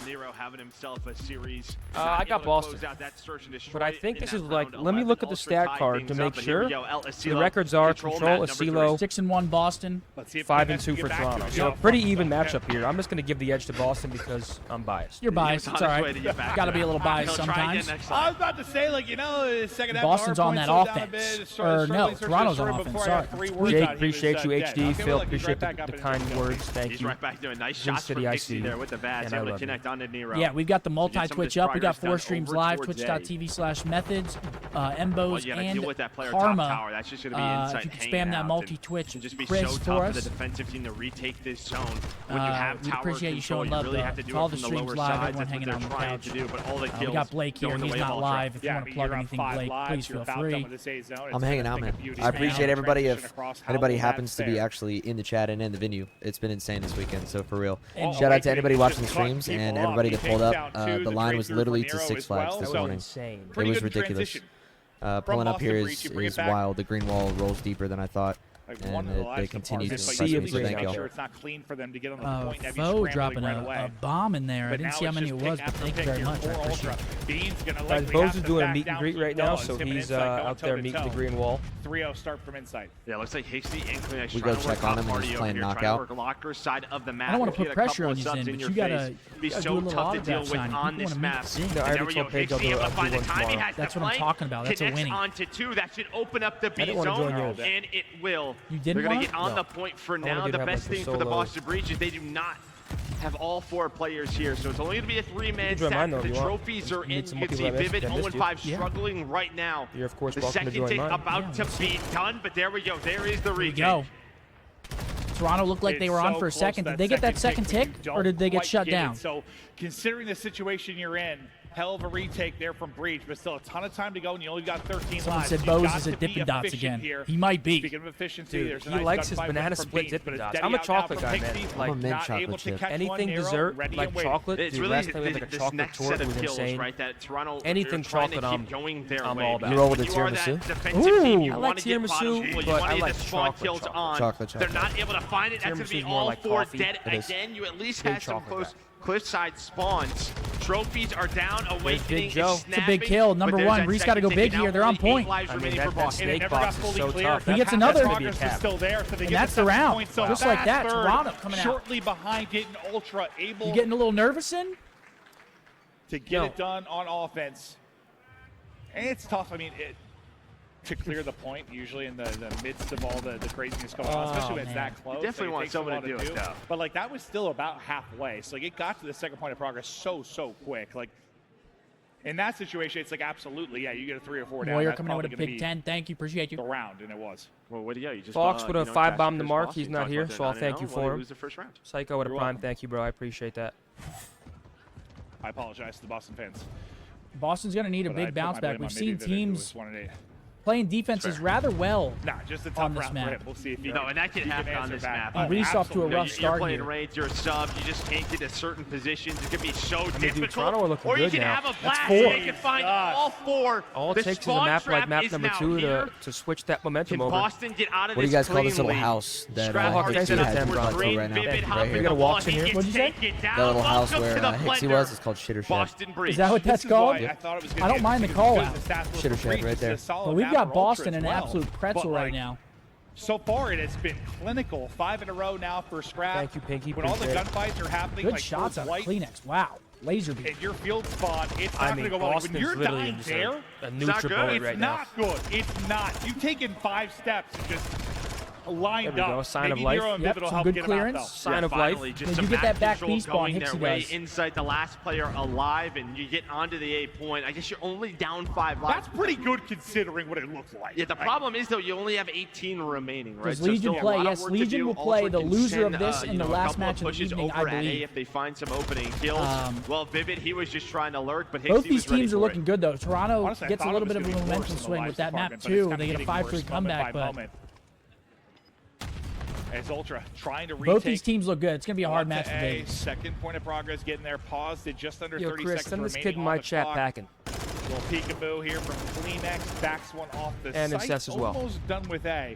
Nero having himself a series. I got Boston. But I think this is like, let me look at the stat card to make sure. The records are Control, Asilo, 6-1 Boston, 5-2 for Toronto. So a pretty even matchup here. I'm just going to give the edge to Boston because I'm biased. You're biased. It's all right. Got to be a little biased sometimes. I was about to say, like, you know, second half Boston's on that offense. Or no, Toronto's on offense. Sorry. Jake, appreciate you. HD, Phil, appreciate the kind words. Thank you. He's right back doing nice shots for Pixie there with the bats. Able to connect onto Nero. Yeah, we've got the multi-Twitch up. We got 4 streams live, twitch.tv/methodz, Embos, and Karma. That's just going to be if you can spam that multi-Twitch, just be Chris, so for tough us. for the defensive team to retake this zone. When you have we tower appreciate you control, showing love, really have to though. do To all it the from the streams lower live, sides. everyone That's hanging what out on the they're trying couch. to do, but all the kills We got Blake here. going He's away not ball live. trap. If you want to plug anything, Blake, please feel free. I'm hanging out, man. I appreciate everybody. If anybody happens to be actually in the chat and in the venue, it's been insane this weekend. So for real, shout out to anybody watching the streams and everybody that pulled up. The line was literally to 6 flags this morning. It was ridiculous. Pulling up here is wild. The green wall rolls deeper than I thought. And they continue to impress me, so thank y'all. Foe dropping a bomb in there. I didn't see how many it was, but thank you very much. I appreciate it. Guys, Bose is doing a meet and greet right now, so he's out there meeting the green wall. 3-0 start from inside. Yeah, looks like Hicksy and Kleenex We go check on him and he's playing knockout. Locker side of the map. I don't want to put pressure on you, Zin, but you gotta be do a so little tough to deal autograph with signing. on People this want map. to meet The arbitrary page, I'll do one tomorrow. That's what I'm talking about. That's a winning. Onto 2. That should open up the B wanna zone, join yours. and it will. You didn't They're going want to get on the point for now. wanted The to have, best like, thing the for the solo. Boston Breach is they do not have all 4 players here, so it's only going to be a 3-man join mine, stack. though, if The you want. trophies are in. Need some You can see multiplayer Vivid events, 0-5 yeah. struggling right now. You're, of course, The welcome to second join take mine. about to be done, but there we go. There is the There you retake. go. Toronto looked like they were on for a second. Did they get that second tick, or did they get shut down? So, considering the situation you're in, hell of a retake there from Breach, but still a ton of time to go, and you only got 13 Someone lives. said Bose is at Dippin' Dots again. He might be. Speaking of efficiency, Dude, there's a he nice likes his gunfight banana win from split Beast, Dippin' but it's Dots. Daddy I'm a out chocolate from guy, man. Pixie, Like, I'm a mint not able chocolate to chip. catch anything one, Nero, dessert, ready like and waiting. chocolate. It's Dude, really last time we had like a this chocolate next torte, set it of was kills, insane. right? That Toronto, Anything they're trying to chocolate, keep going their I'm way. all about You roll with When the you are that tiramisu? defensive team, you I like want to get tiramisu, bottom full, you but want I to like get the spawn chocolate kills chocolate. on. Chocolate They're chocolate. not able to find it. That's going to be Tiramisu's more all like 4 coffee. dead It is. again. You at least Big had some chocolate close guy. cliffside spawns. Trophies are down. Awakening Joe. is It's a big kill. Number one. Reese got to go big here. They're on point. I mean, that snake box is so tough. He gets another. Still there, so they And get that's the round. So Just like that, third, Toronto coming out. shortly behind, getting Ultra able You getting a little nervous in? to get it done on offense. And it's tough. I mean, to clear the point, usually in the midst of all the craziness going on, especially when it's that close. You definitely want takes a someone while to do it, though. But like that was still about halfway. So like it got to the second point of progress so quick. Like in that situation, it's like absolutely, yeah, you get a 3 or 4 down. Warrior That's coming out with a probably gonna Big be 10. Thank you. Appreciate the you. round, and it was. Well, what do you got? You just Fox with a 5-bomb the mark. He's not here, so I'll thank thank you for him. Lose the first round. Psycho with a You're prime. welcome. Thank you, bro. I appreciate that. I apologize to the Boston fans. Boston's going to need a But I big put bounce my back. blame We've on Navy seen that it was teams 1-8. playing defenses rather well. Nah, just a on tough this round map. for him. We'll see if he No, and that can he happen on answer this back. map. And Reese off to a absolutely. rough You're start playing here. raids, you're a sub, you just can't get to certain positions. It can be so dude, difficult. Toronto are looking or you good can now. have a That's blast 4. and you can find all 4. All it The takes is a spawn map like trap map is number now 2 here. to switch that momentum Can over. Boston get out of What do this you guys call this little cleanly? house that Scrap Hixie Hixie has has in brought front to right now? Vivid Right hopping here. We got a walk in he here. gets What'd you say? taken down. That little house Welcome where to the Hixie plunder. was is called Shitter Shack. Boston Breach. Is that what that's This is why called? I thought it was I gonna don't be mind the because call the out. stats were Shitter Shack great. right It's a there. solid But we've map got for Boston Ultra in as an well. absolute pretzel But, right like, now. So far, it has been clinical. 5 in a row now for Scrap. Thank you, Pinky. When all the Appreciate it. gunfights are happening, Good like shots out of White Kleenex. Wow. Laser beam. and your field spawn, it's not I going mean, to go well. Like, Boston's when you're literally dying just there, a not neutral good. bullet it's right now. not good. It's not. You've taken 5 steps and just lined There we go. up. Sign of Maybe life. Nero and Yep, Vivid will some help good get clearance. him out, Sign of finally, life. just Did some you get that map back control B spawn, going their Hixie way does? inside the last player alive, and you get onto the A point. I guess you're only down 5 lives. That's pretty good considering what it looks like. Yeah, the problem is, though, you only have 18 remaining, right? Does Legion still a play? lot of Yes, work to Legion do. will play Ultra the can loser send, of this in the a last couple match of the pushes evening, over I at A believe. if they find some opening kills. Well, Vivid, he was just trying to lurk, but Hixie Both these was ready teams are for looking it. good, though. Toronto Honestly, I gets a thought little it bit was of a gonna be worse momentum in the swing with lives that map, department, but it's too. kinda They get a getting 5-3 worse comeback, moment by but moment. As Ultra trying to retake. both these teams look good. It's going to be a hard match for A Vegas. second point of progress getting there. Paused at just under Yo, 30 Chris, seconds send this remaining kid in on my the chat clock. packing. Little peekaboo here from Kleenex. Backs one off the And site. Incest as well. Almost done with A.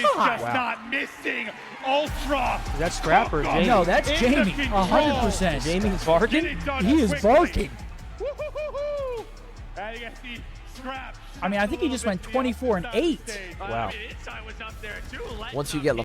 just not missing. Ultra. Is that Scrap or Jamie? No, that's Jamie. 100%. Jamie's barking? He is barking. And you got the Scrap. I mean, I think he just went 24 and 8. Wow. Once you get